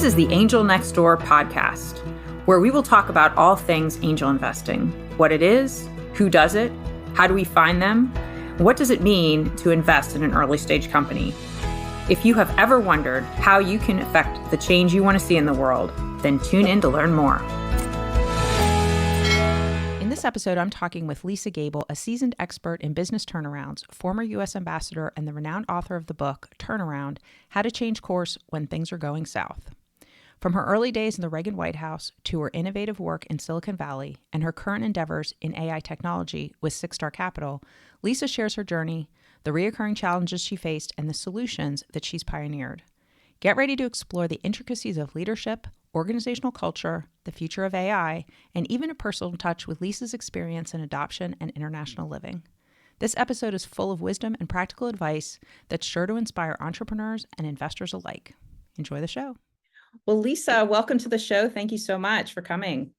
is the Angel Next Door podcast, where we will talk about all things angel investing, what it is, who does it, how do we find them, what does it mean to invest in an early stage company. If you have ever wondered how you can affect the change you want to see in the world, then tune in to learn more. In this episode, I'm talking with Lisa Gable, a seasoned expert in business turnarounds, former U.S. ambassador, and the renowned author of the book, Turnaround: How to Change Course When Things Are Going South. From her early days in the Reagan White House to her innovative work in Silicon Valley and her current endeavors in AI technology with Six Star Capital, Lisa shares her journey, the recurring challenges she faced, and the solutions that she's pioneered. Get ready to explore the intricacies of leadership, organizational culture, the future of AI, and even a personal touch with Lisa's experience in adoption and international living. This episode is full of wisdom and practical advice that's sure to inspire entrepreneurs and investors alike. Enjoy the show. Well, Lisa, welcome to the show. Thank you so much for coming.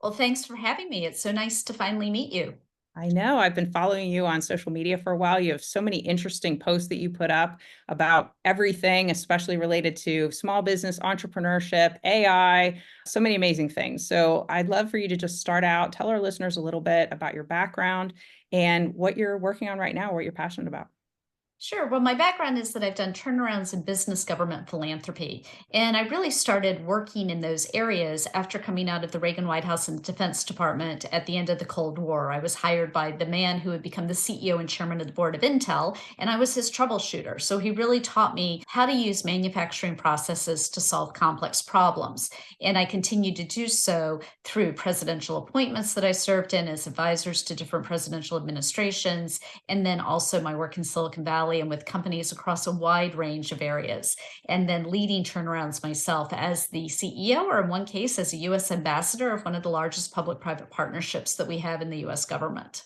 Well, thanks for having me. It's so nice to finally meet you. I know. I've been following you on social media for a while. You have so many interesting posts that you put up about everything, especially related to small business, entrepreneurship, AI, so many amazing things. So I'd love for you to just start out, tell our listeners a little bit about your background and what you're working on right now, what you're passionate about. Sure. Well, my background is that I've done turnarounds in business, government, philanthropy. And I really started working in those areas after coming out of the Reagan White House and Defense Department at the end of the Cold War. I was hired by the man who had become the CEO and chairman of the board of Intel, and I was his troubleshooter. So he really taught me how to use manufacturing processes to solve complex problems. And I continued to do so through presidential appointments that I served in as advisors to different presidential administrations, and then also my work in Silicon Valley and with companies across a wide range of areas, and then leading turnarounds myself as the CEO, or in one case, as a U.S. ambassador of one of the largest public-private partnerships that we have in the U.S. government.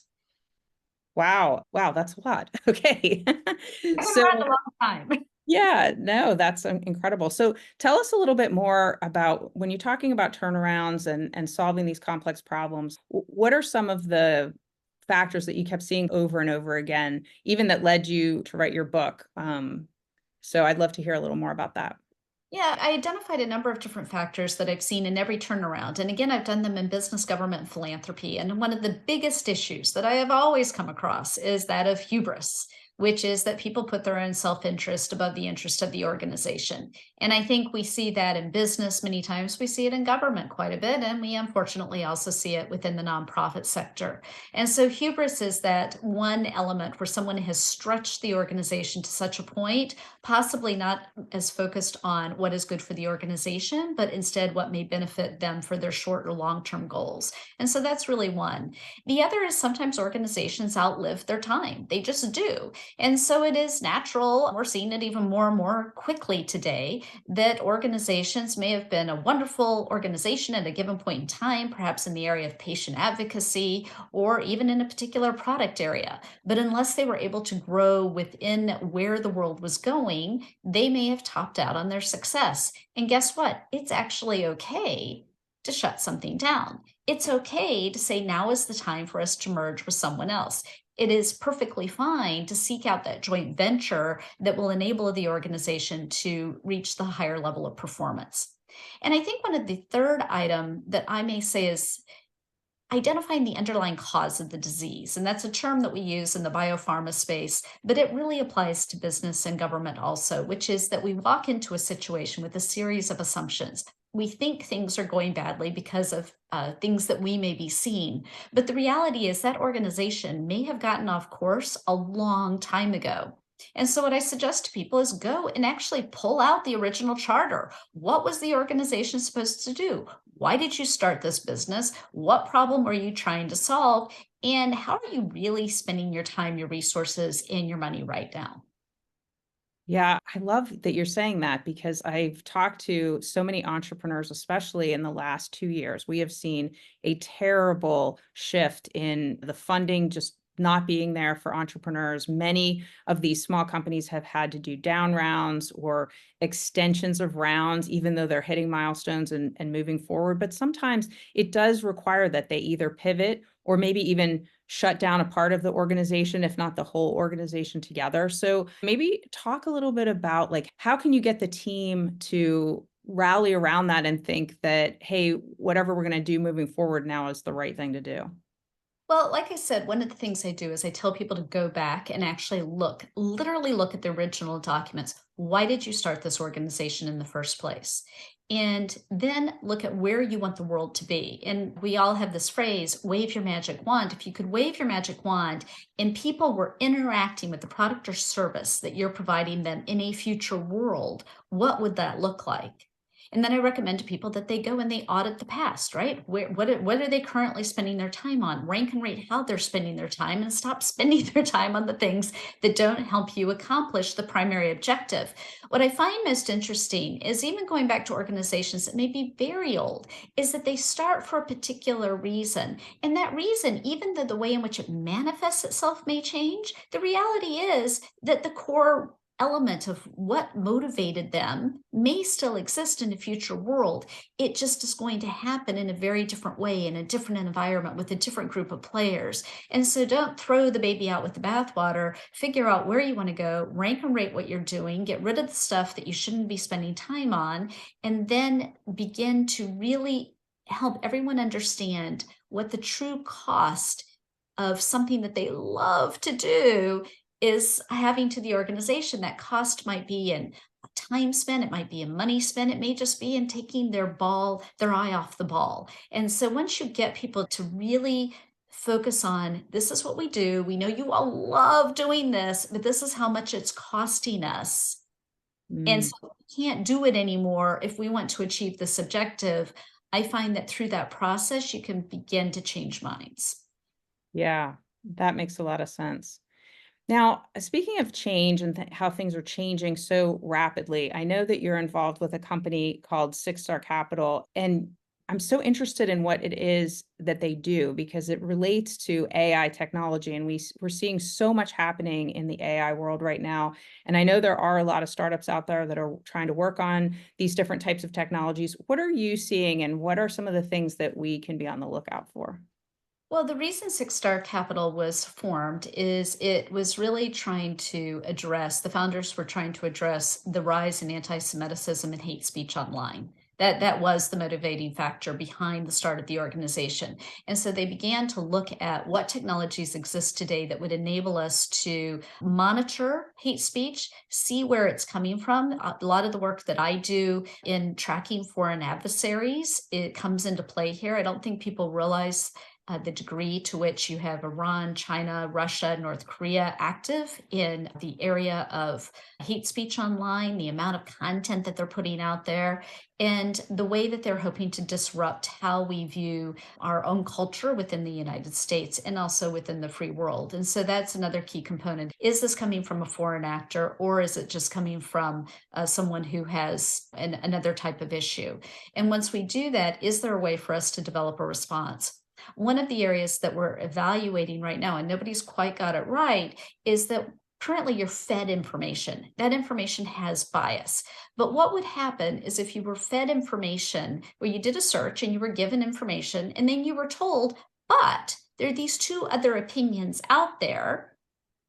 Wow. Wow. That's a lot. Okay. It's been around a long time. Yeah, no, that's incredible. So tell us a little bit more about when you're talking about turnarounds and solving these complex problems, what are some of the factors that you kept seeing over and over again, even that led you to write your book? So I'd love to hear a little more about that. Yeah, I identified a number of different factors that I've seen in every turnaround. And again, I've done them in business, government, and philanthropy. And one of the biggest issues that I have always come across is that of hubris, which is that people put their own self interest above the interest of the organization. And I think we see that in business many times. We see it in government quite a bit. And we unfortunately also see it within the nonprofit sector. And so hubris is that one element where someone has stretched the organization to such a point, possibly not as focused on what is good for the organization, but instead what may benefit them for their short or long-term goals. And so that's really one. The other is sometimes organizations outlive their time. They just do. And so it is natural, we're seeing it even more and more quickly today, that organizations may have been a wonderful organization at a given point in time, perhaps in the area of patient advocacy or even in a particular product area. But unless they were able to grow within where the world was going, they may have topped out on their success. And guess what? It's actually okay to shut something down. It's okay to say now is the time for us to merge with someone else. It is perfectly fine to seek out that joint venture that will enable the organization to reach the higher level of performance. And I think one of the third item that I may say is identifying the underlying cause of the disease. And that's a term that we use in the biopharma space, but it really applies to business and government also, which is that we walk into a situation with a series of assumptions. We think things are going badly because of things that we may be seeing. But the reality is that organization may have gotten off course a long time ago. And so what I suggest to people is go and actually pull out the original charter. What was the organization supposed to do? Why did you start this business? What problem are you trying to solve? And how are you really spending your time, your resources, and your money right now? Yeah, I love that you're saying that because I've talked to so many entrepreneurs, especially in the last 2 years. We have seen a terrible shift in the funding just not being there for entrepreneurs. Many of these small companies have had to do down rounds or extensions of rounds, even though they're hitting milestones and moving forward. But sometimes it does require that they either pivot or maybe even shut down a part of the organization, if not the whole organization together. So maybe talk a little bit about like, how can you get the team to rally around that and think that, hey, whatever we're going to do moving forward now is the right thing to do? Well, like I said, one of the things I do is I tell people to go back and actually look, literally look at the original documents. Why did you start this organization in the first place? And then look at where you want the world to be. And we all have this phrase, wave your magic wand. If you could wave your magic wand and people were interacting with the product or service that you're providing them in a future world, what would that look like? And then I recommend to people that they go and they audit the past, right? What are they currently spending their time on? Rank and rate how they're spending their time and stop spending their time on the things that don't help you accomplish the primary objective. What I find most interesting is even going back to organizations that may be very old, is that they start for a particular reason. And that reason, even though the way in which it manifests itself may change, the reality is that the core element of what motivated them may still exist in a future world. It just is going to happen in a very different way, in a different environment, with a different group of players. And so don't throw the baby out with the bathwater. Figure out where you want to go, rank and rate what you're doing, get rid of the stuff that you shouldn't be spending time on, and then begin to really help everyone understand what the true cost of something that they love to do is having to the organization. That cost might be in time spent, it might be in money spent, it may just be in taking their eye off the ball. And so once you get people to really focus on this is what we do, we know you all love doing this, but this is how much it's costing us. And Mm, so we can't do it anymore if we want to achieve this objective. I find that through that process, you can begin to change minds. yeah, that makes a lot of sense. Now, speaking of change and how things are changing so rapidly, I know that you're involved with a company called Six Star Capital, and I'm so interested in what it is that they do because it relates to AI technology, and we're seeing so much happening in the AI world right now. And I know there are a lot of startups out there that are trying to work on these different types of technologies. What are you seeing, and what are some of the things that we can be on the lookout for? Well, the reason Six Star Capital was formed is it was really trying to address, the founders were trying to address the rise in anti-Semitism and hate speech online. That was the motivating factor behind the start of the organization. And so they began to look at what technologies exist today that would enable us to monitor hate speech, see where it's coming from. A lot of the work that I do in tracking foreign adversaries, it comes into play here. I don't think people realize the degree to which you have Iran, China, Russia, North Korea active in the area of hate speech online, the amount of content that they're putting out there, and the way that they're hoping to disrupt how we view our own culture within the United States and also within the free world. And so that's another key component. Is this coming from a foreign actor, or is it just coming from someone who has another type of issue? And once we do that, is there a way for us to develop a response? One of the areas that we're evaluating right now, and nobody's quite got it right, is that currently you're fed information. That information has bias. But what would happen is if you were fed information where you did a search and you were given information, and then you were told, but there are these two other opinions out there,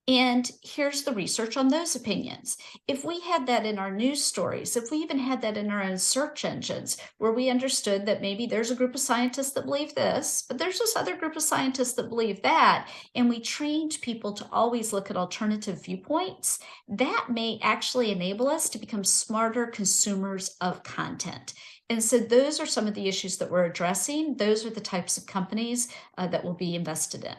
and here's the research on those opinions. If we had that in our news stories, if we even had that in our own search engines, where we understood that maybe there's a group of scientists that believe this, but there's this other group of scientists that believe that, and we trained people to always look at alternative viewpoints, that may actually enable us to become smarter consumers of content. And so those are some of the issues that we're addressing. Those are the types of companies that will be invested in.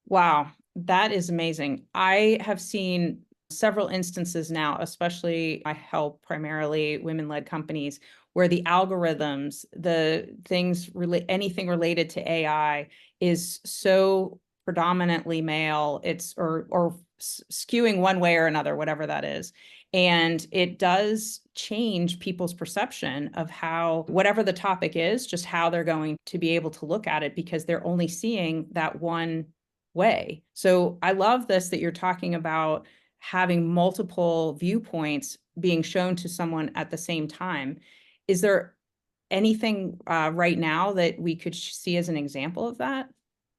Wow, that is amazing. I have seen several instances now, especially I help primarily women-led companies where the algorithms, the things anything related to AI is so predominantly male, it's or skewing one way or another, whatever that is. And it does change people's perception of how, whatever the topic is, just how they're going to be able to look at it because they're only seeing that one way. So I love this that you're talking about having multiple viewpoints being shown to someone at the same time. Is there anything right now that we could see as an example of that?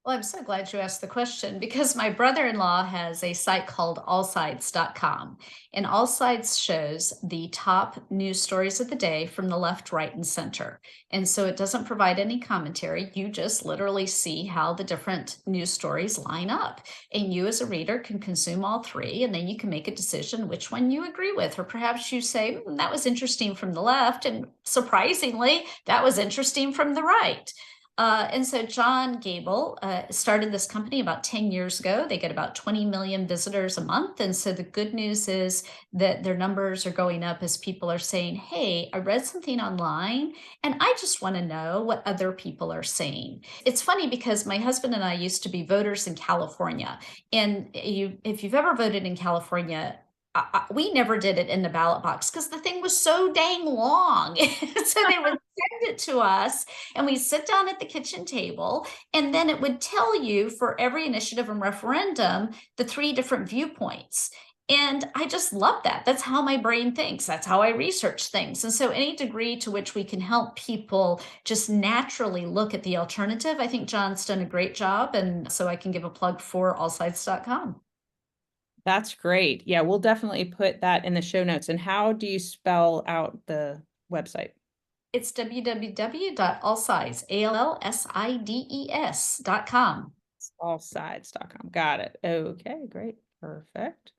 Well, I'm so glad you asked the question because my brother-in-law has a site called allsides.com. And All Sides shows the top news stories of the day from the left, right, and center. And so it doesn't provide any commentary. You just literally see how the different news stories line up. And you, as a reader, can consume all three, and then you can make a decision which one you agree with. Or perhaps you say, That was interesting from the left, and surprisingly, that was interesting from the right." And so John Gable started this company about 10 years ago. They get about 20 million visitors a month. And so the good news is that their numbers are going up as people are saying, Hey, I read something online and I just want to know what other people are saying. It's funny because my husband and I used to be voters in California. And if you've ever voted in California, we never did it in the ballot box because the thing was so dang long. So they would send it to us and we sit down at the kitchen table, and then it would tell you for every initiative and referendum the three different viewpoints. And I just love that. That's how my brain thinks. That's how I research things. And so, any degree to which we can help people just naturally look at the alternative, I think John's done a great job. And so, I can give a plug for allsides.com. That's great. Yeah, we'll definitely put that in the show notes. And how do you spell out the website? It's www.allsides.com. Allsides.com. Got it. Okay, great. Perfect.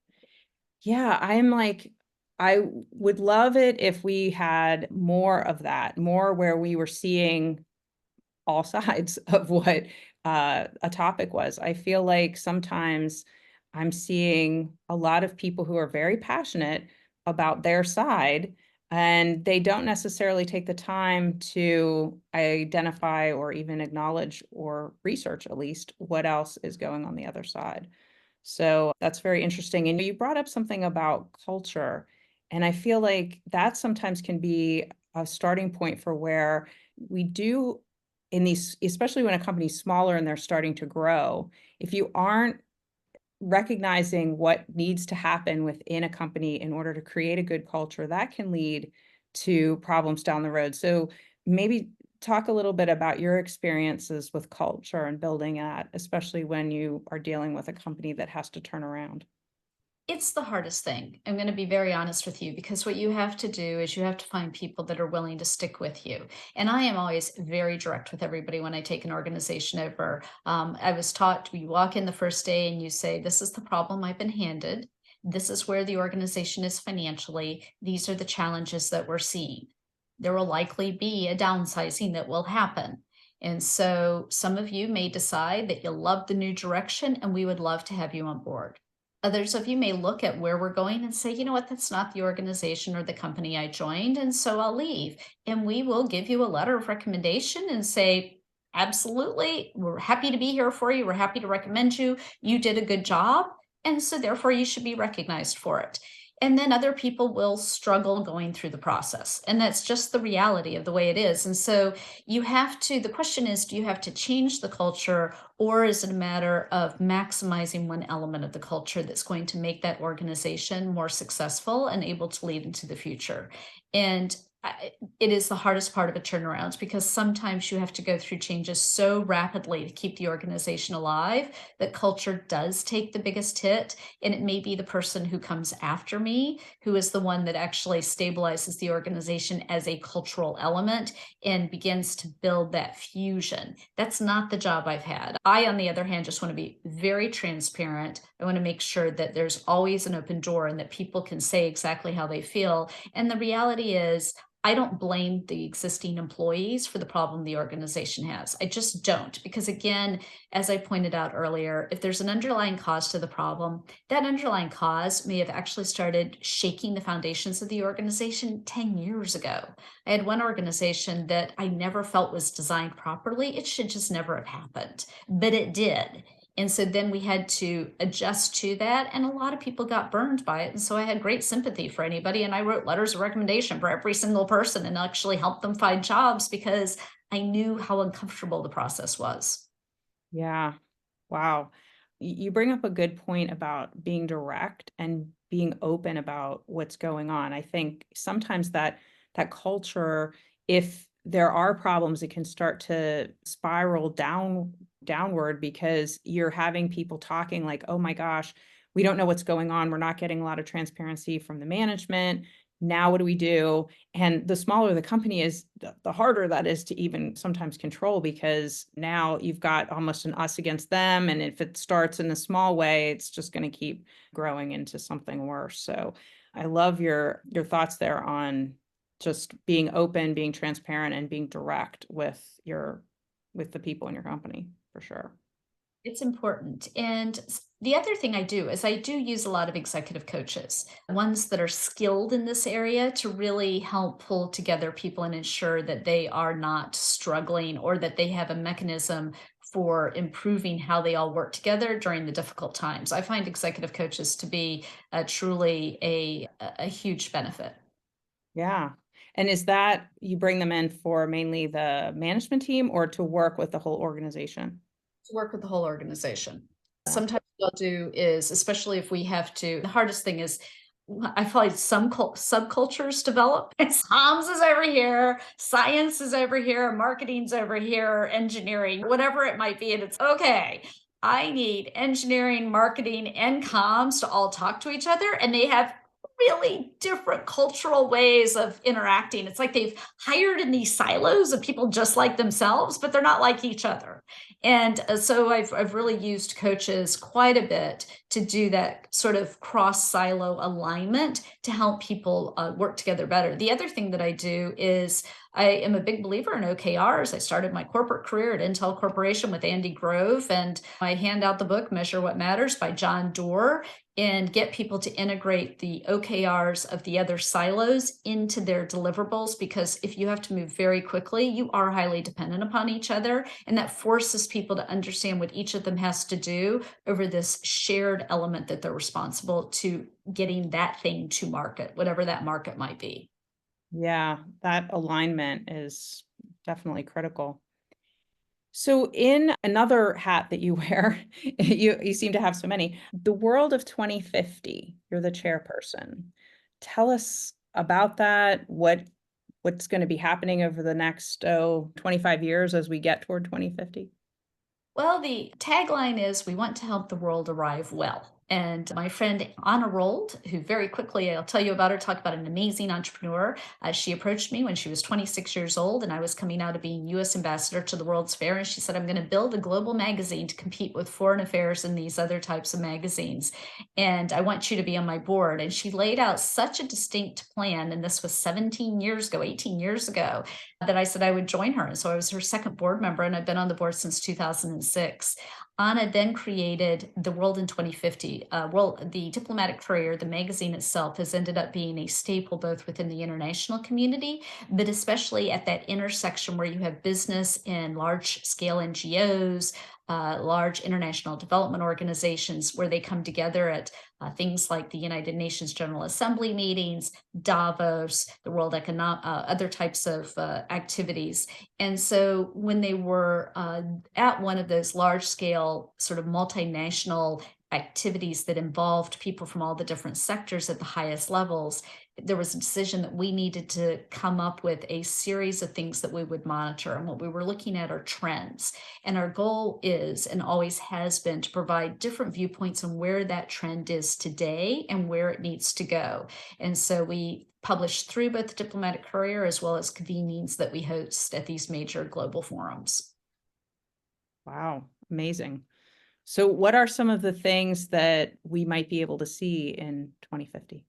Yeah, I'm like, I would love it if we had more of that, more where we were seeing all sides of what a topic was. I feel like sometimes I'm seeing a lot of people who are very passionate about their side, and they don't necessarily take the time to identify or even acknowledge or research at least what else is going on the other side. So that's very interesting. And you brought up something about culture. And I feel like that sometimes can be a starting point for where we do in these, especially when a company's smaller and they're starting to grow, if you aren't recognizing what needs to happen within a company in order to create a good culture, that can lead to problems down the road. So maybe talk a little bit about your experiences with culture and building that, especially when you are dealing with a company that has to turn around. It's the hardest thing. I'm going to be very honest with you because what you have to do is you have to find people that are willing to stick with you. And I am always very direct with everybody when I take an organization over. I was taught you walk in the first day and you say, This is the problem I've been handed. This is where the organization is financially. These are the challenges that we're seeing. There will likely be a downsizing that will happen. And so some of you may decide that you love the new direction and we would love to have you on board. Others of you may look at where we're going and say, you know what, that's not the organization or the company I joined, and so I'll leave. And we will give you a letter of recommendation and say, absolutely, we're happy to be here for you. We're happy to recommend you. You did a good job. And so therefore you should be recognized for it. And then other people will struggle going through the process. And that's just the reality of the way it is. And so the question is, do you have to change the culture, or is it a matter of maximizing one element of the culture that's going to make that organization more successful and able to lead into the future? And it is the hardest part of a turnaround because sometimes you have to go through changes so rapidly to keep the organization alive that culture does take the biggest hit. And it may be the person who comes after me who is the one that actually stabilizes the organization as a cultural element and begins to build that fusion. That's not the job I've had. I, on the other hand, just want to be very transparent. I want to make sure that there's always an open door and that people can say exactly how they feel. And the reality is, I don't blame the existing employees for the problem the organization has. I just don't. Because again, as I pointed out earlier, if there's an underlying cause to the problem, that underlying cause may have actually started shaking the foundations of the organization 10 years ago. I had one organization that I never felt was designed properly. It should just never have happened, but it did. And so then we had to adjust to that. And a lot of people got burned by it. And so I had great sympathy for anybody. And I wrote letters of recommendation for every single person and actually helped them find jobs because I knew how uncomfortable the process was. Yeah. Wow. You bring up a good point about being direct and being open about what's going on. I think sometimes that culture, if there are problems, it can start to spiral downward because you're having people talking like, oh my gosh, we don't know what's going on. We're not getting a lot of transparency from the management. Now, what do we do? And the smaller the company is, the harder that is to even sometimes control because now you've got almost an us against them. And if it starts in a small way, it's just going to keep growing into something worse. So I love your thoughts there on just being open, being transparent, and being direct with the people in your company for sure. It's important. And the other thing I do is I do use a lot of executive coaches, ones that are skilled in this area to really help pull together people and ensure that they are not struggling or that they have a mechanism for improving how they all work together during the difficult times. I find executive coaches to be truly a huge benefit. Yeah. And is that you bring them in for mainly the management team or to work with the whole organization? To work with the whole organization. Yeah. Sometimes what I'll do is, especially if we have to, the hardest thing is I find some subcultures develop. Comms is over here, science is over here, marketing's over here, engineering, whatever it might be. And it's okay. I need engineering, marketing, and comms to all talk to each other. And they have really different cultural ways of interacting. It's like they've hired in these silos of people just like themselves, but they're not like each other. And so I've really used coaches quite a bit to do that sort of cross silo alignment to help people work together better. The other thing that I do is I am a big believer in OKRs. I started my corporate career at Intel Corporation with Andy Grove, and I hand out the book Measure What Matters by John Doerr and get people to integrate the OKRs of the other silos into their deliverables. Because if you have to move very quickly, you are highly dependent upon each other. And that forces people to understand what each of them has to do over this shared element that they're responsible to getting that thing to market, whatever that market might be. Yeah, that alignment is definitely critical. So in another hat that you wear, you seem to have so many, the world of 2050, you're the chairperson. Tell us about that, what's going to be happening over the next 25 years as we get toward 2050? Well, the tagline is we want to help the world arrive well. And my friend Anna Rold, who very quickly I'll tell you about her, talk about an amazing entrepreneur. She approached me when she was 26 years old, and I was coming out of being US ambassador to the World's Fair. And she said, I'm going to build a global magazine to compete with Foreign Affairs and these other types of magazines. And I want you to be on my board. And she laid out such a distinct plan. And this was 17 years ago, 18 years ago, that I said I would join her. And so I was her second board member, and I've been on the board since 2006. Anna then created The World in 2050. The Diplomatic Courier, the magazine itself, has ended up being a staple both within the international community, but especially at that intersection where you have business and large scale NGOs, large international development organizations, where they come together at things like the United Nations General Assembly meetings, Davos, the World Economic, other types of activities. And so when they were at one of those large scale, sort of multinational activities that involved people from all the different sectors at the highest levels, there was a decision that we needed to come up with a series of things that we would monitor. And what we were looking at are trends. And our goal is and always has been to provide different viewpoints on where that trend is today and where it needs to go. And so we publish through both the Diplomatic Courier as well as convenings that we host at these major global forums. Wow, amazing. So what are some of the things that we might be able to see in 2050?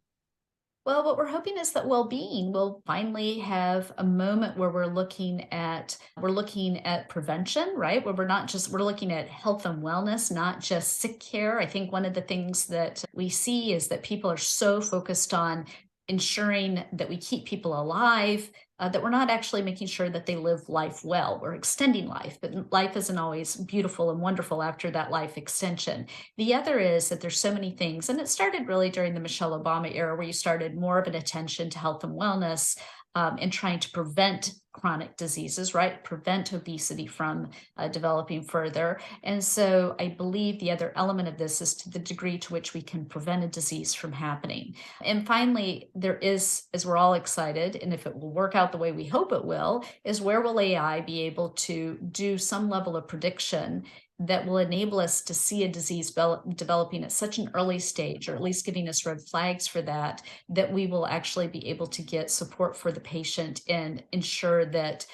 Well, what we're hoping is that well-being will finally have a moment where we're looking at prevention, right? Where we're looking at health and wellness, not just sick care. I think one of the things that we see is that people are so focused on ensuring that we keep people alive, that we're not actually making sure that they live life well. We're extending life, but life isn't always beautiful and wonderful after that life extension. The other is that there's so many things, and it started really during the Michelle Obama era, where you started more of an attention to health and wellness, and trying to prevent chronic diseases, right? Prevent obesity from developing further. And so I believe the other element of this is to the degree to which we can prevent a disease from happening. And finally, there is, as we're all excited, and if it will work out the way we hope it will, is where will AI be able to do some level of prediction that will enable us to see a disease developing at such an early stage, or at least giving us red flags for that, that we will actually be able to get support for the patient and ensure that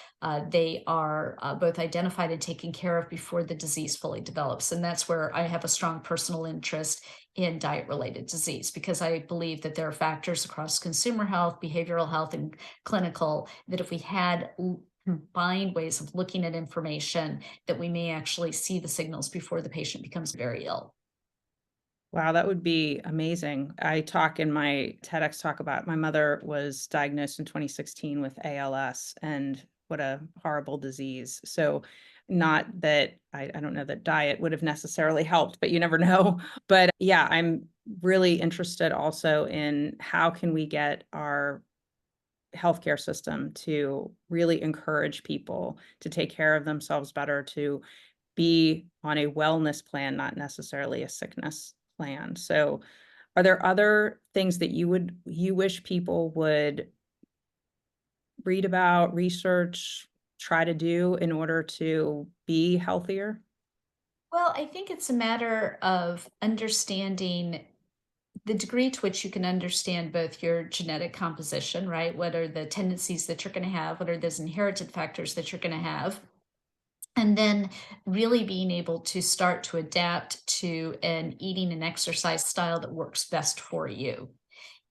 they are both identified and taken care of before the disease fully develops. And that's where I have a strong personal interest in diet related disease, because I believe that there are factors across consumer health, behavioral health, and clinical that if we had combined ways of looking at information, that we may actually see the signals before the patient becomes very ill. Wow, that would be amazing. I talk in my TEDx talk about my mother was diagnosed in 2016 with ALS, and what a horrible disease. So, not that I don't know that diet would have necessarily helped, but you never know. But yeah, I'm really interested also in how can we get our healthcare system to really encourage people to take care of themselves better, to be on a wellness plan, not necessarily a sickness plan. So, are there other things that you wish people would read about, research, try to do in order to be healthier? Well, I think it's a matter of understanding the degree to which you can understand both your genetic composition, right? What are the tendencies that you're going to have? What are those inherited factors that you're going to have? And then really being able to start to adapt to an eating and exercise style that works best for you.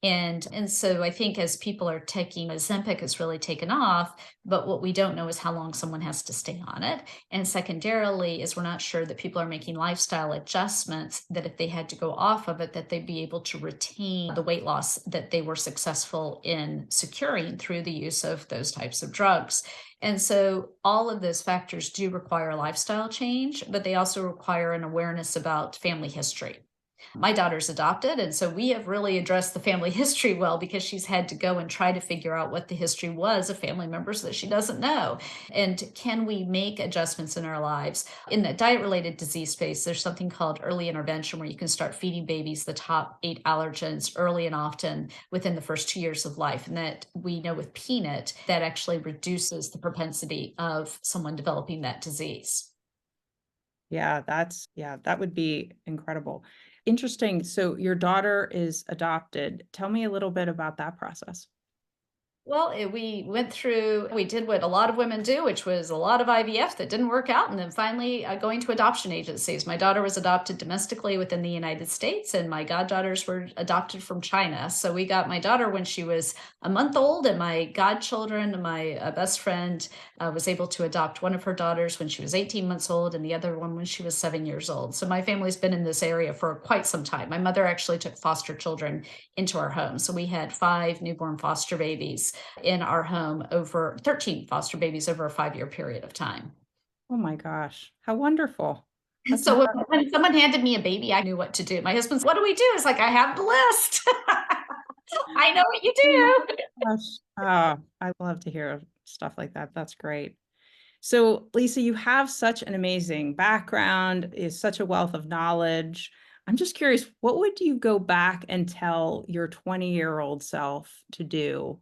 And so I think as people are taking Ozempic has really taken off, but what we don't know is how long someone has to stay on it. And secondarily is we're not sure that people are making lifestyle adjustments that if they had to go off of it, that they'd be able to retain the weight loss that they were successful in securing through the use of those types of drugs. And so all of those factors do require a lifestyle change, but they also require an awareness about family history. My daughter's adopted, and so we have really addressed the family history well, because she's had to go and try to figure out what the history was of family members that she doesn't know. And can we make adjustments in our lives? In the diet related disease space, there's something called early intervention where you can start feeding babies the top 8 allergens early and often within the first 2 years of life. And that we know with peanut, that actually reduces the propensity of someone developing that disease. Yeah, that would be incredible. Interesting. So your daughter is adopted. Tell me a little bit about that process. Well, we did what a lot of women do, which was a lot of IVF that didn't work out, and then finally going to adoption agencies. My daughter was adopted domestically within the United States, and my goddaughters were adopted from China. So we got my daughter when she was a month old, and my godchildren, my best friend, was able to adopt one of her daughters when she was 18 months old, and the other one when she was 7 years old. So my family's been in this area for quite some time. My mother actually took foster children into our home. So we had 5 newborn foster babies in our home, over 13 foster babies over a 5 year period of time. Oh my gosh, how wonderful. That's So when someone handed me a baby, I knew what to do. My husband's, what do we do? It's like, I have the list. I know what you oh do. my gosh. Oh, I love to hear stuff like that. That's great. So, Lisa, you have such an amazing background, is such a wealth of knowledge. I'm just curious, what would you go back and tell your 20-year-old self to do?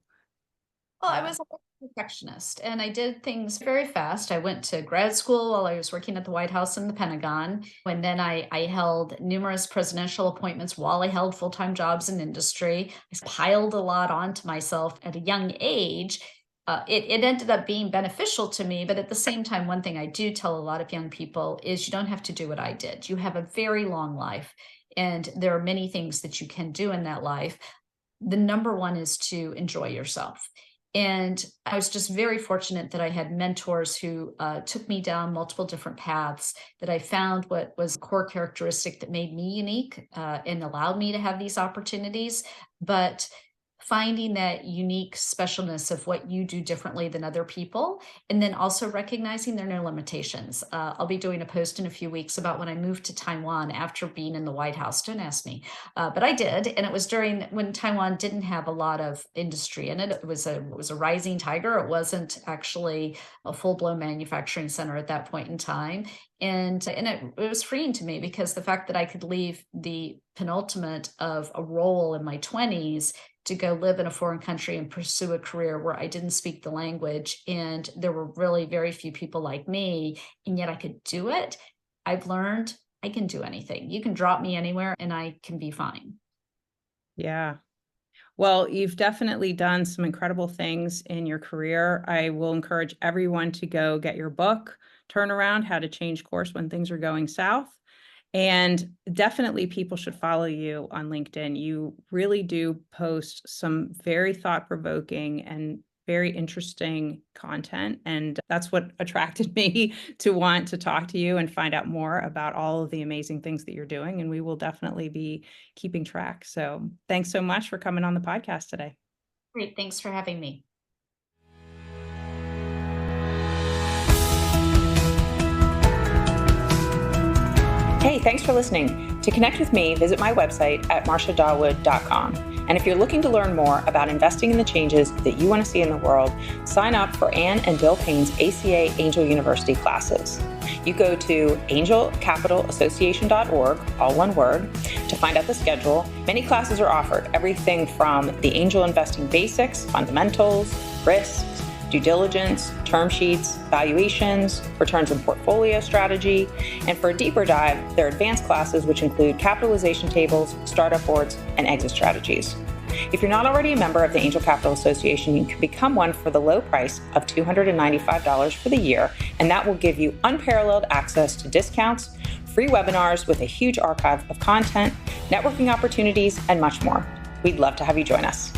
Well, I was a perfectionist and I did things very fast. I went to grad school while I was working at the White House and the Pentagon. And then I held numerous presidential appointments while I held full time jobs in industry. I piled a lot onto myself at a young age. It ended up being beneficial to me. But at the same time, one thing I do tell a lot of young people is you don't have to do what I did. You have a very long life, and there are many things that you can do in that life. The number one is to enjoy yourself. And I was just very fortunate that I had mentors who took me down multiple different paths, that I found what was a core characteristic that made me unique and allowed me to have these opportunities. But finding that unique specialness of what you do differently than other people, and then also recognizing there are no limitations. I'll be doing a post in a few weeks about when I moved to Taiwan after being in the White House. Don't ask me, but I did, and it was during when Taiwan didn't have a lot of industry in it. It was a rising tiger. It wasn't actually a full blown manufacturing center at that point in time, and it was freeing to me, because the fact that I could leave the penultimate of a role in my 20s to go live in a foreign country and pursue a career where I didn't speak the language and there were really very few people like me, and yet I could do it. I've learned I can do anything. You can drop me anywhere and I can be fine. Yeah. Well, you've definitely done some incredible things in your career. I will encourage everyone to go get your book, Turnaround: How to Change Course When Things Are Going South. And definitely people should follow you on LinkedIn. You really do post some very thought-provoking and very interesting content. And that's what attracted me to want to talk to you and find out more about all of the amazing things that you're doing. And we will definitely be keeping track. So thanks so much for coming on the podcast today. Great. Thanks for having me. Hey, thanks for listening. To connect with me, visit my website at marciadawood.com. And if you're looking to learn more about investing in the changes that you want to see in the world, sign up for Ann and Bill Payne's ACA Angel University classes. You go to angelcapitalassociation.org, all one word, to find out the schedule. Many classes are offered, everything from the angel investing basics, fundamentals, risks, due diligence, term sheets, valuations, returns and portfolio strategy. And for a deeper dive, there are advanced classes which include capitalization tables, startup boards, and exit strategies. If you're not already a member of the Angel Capital Association, you can become one for the low price of $295 for the year, and that will give you unparalleled access to discounts, free webinars with a huge archive of content, networking opportunities, and much more. We'd love to have you join us.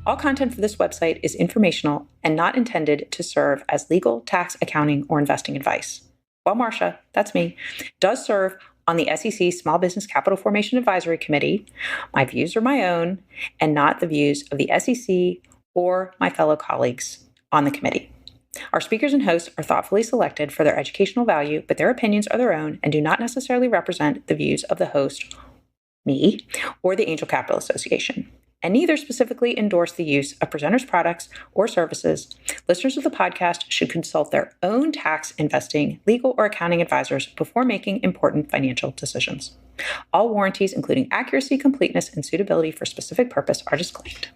All content for this website is informational and not intended to serve as legal, tax, accounting, or investing advice. While Marcia, that's me, does serve on the SEC Small Business Capital Formation Advisory Committee, my views are my own and not the views of the SEC or my fellow colleagues on the committee. Our speakers and hosts are thoughtfully selected for their educational value, but their opinions are their own and do not necessarily represent the views of the host, me, or the Angel Capital Association, and neither specifically endorse the use of presenters' products or services. Listeners of the podcast should consult their own tax, investing, legal, or accounting advisors before making important financial decisions. All warranties, including accuracy, completeness, and suitability for specific purpose, are disclaimed.